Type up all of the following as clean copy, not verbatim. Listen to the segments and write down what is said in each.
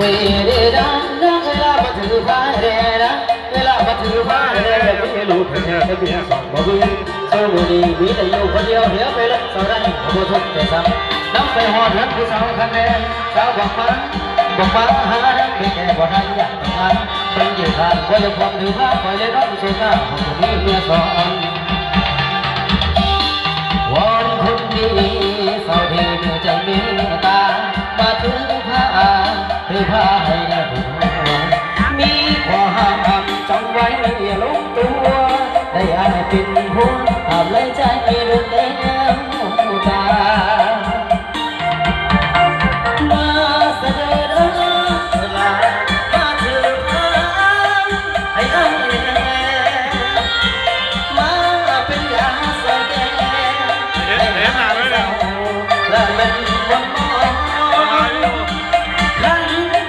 เดดังดังเวลามาถือผ้าเดดังเวลามาถือผ้าเดดังไม่รู้แท้ๆจะเป็นสองบ่มีโซบุรีมีแต่อยู่คนเดียวเหี่ยวไปเลยเศร้าได้บ่ทุกข์แต่ซ้ำน้ำไปหอดเรื่องผู้สาวคะแนนสาวบอกมาหาดังไม่แก่บ่ได้อยากทำงานเป็นอยู่ทางก็จะพร้อมถือผ้าปล่อยเลยน้องโซน่าผมมีเมียสองวอนคนดีสาวดีเมื่อใจมีตามาถือผ้าให้ได้หัวมีความจำไว้อย่าลงตัวได้อาจเป็นหัวห้ามเลยใจดูแก้วตามาเสด็จลามาถือผ้าให้ได้มาเป็นยาใส่แก้ให้หายเศร้าและเป็นวันมองขัน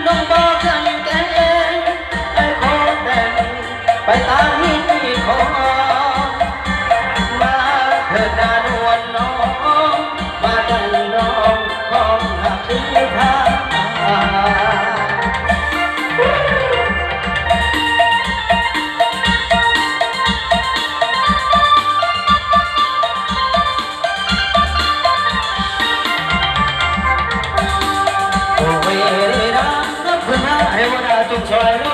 น้องบอกกันแก่ไอ้คนแดงไปตามที่ขอมาเถิดนานวันน้องมาดันน้องของหักถึงทางเทวดาจงช่วยลู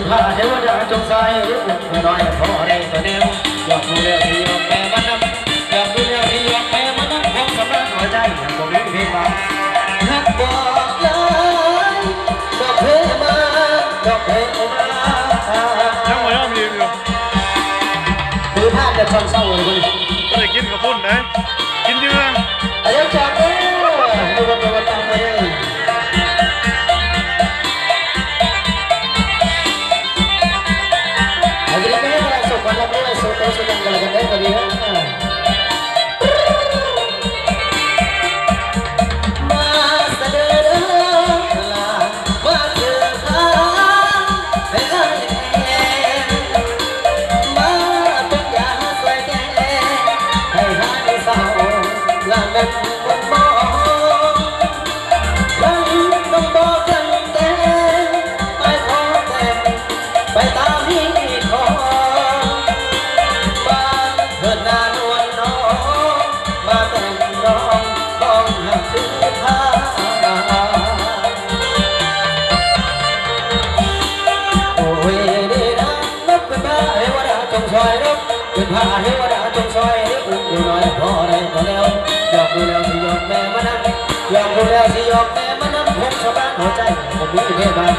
กพาเทวดาจงใส่ลูกน้อยขอได้ตัวเดียวอยากดูแลที่ยอมแม่มันน้ำอยากดูแลที่ยอมแม่มันน้ำของสำนักหัวใจอยากบอกเรื่องเพลงมาฮักบอกเลยดอกเพลมาดอกเพลมายังไม่ยอมรีบอยู่คือภาพจะชนเศร้าเลยก็เลยกินกับปุ้นเลยกินเยอะอายุจับดูดูตามไปเลยCuando prueba eso, todo eso con la candela de Más de la más de más de ya soy que hay hay sao là mình một mò không không có chân té phải khó tem phải tao đi khóเป็นผ้าเทวดาจงช่วยอุ้มน้อยพอได้พอแล้วอยากดูแลที่ยอมแม่มานั่งอยากดูแลที่ยอมแม่มานั่งพงสบายหัวใจผมมีเพศบาง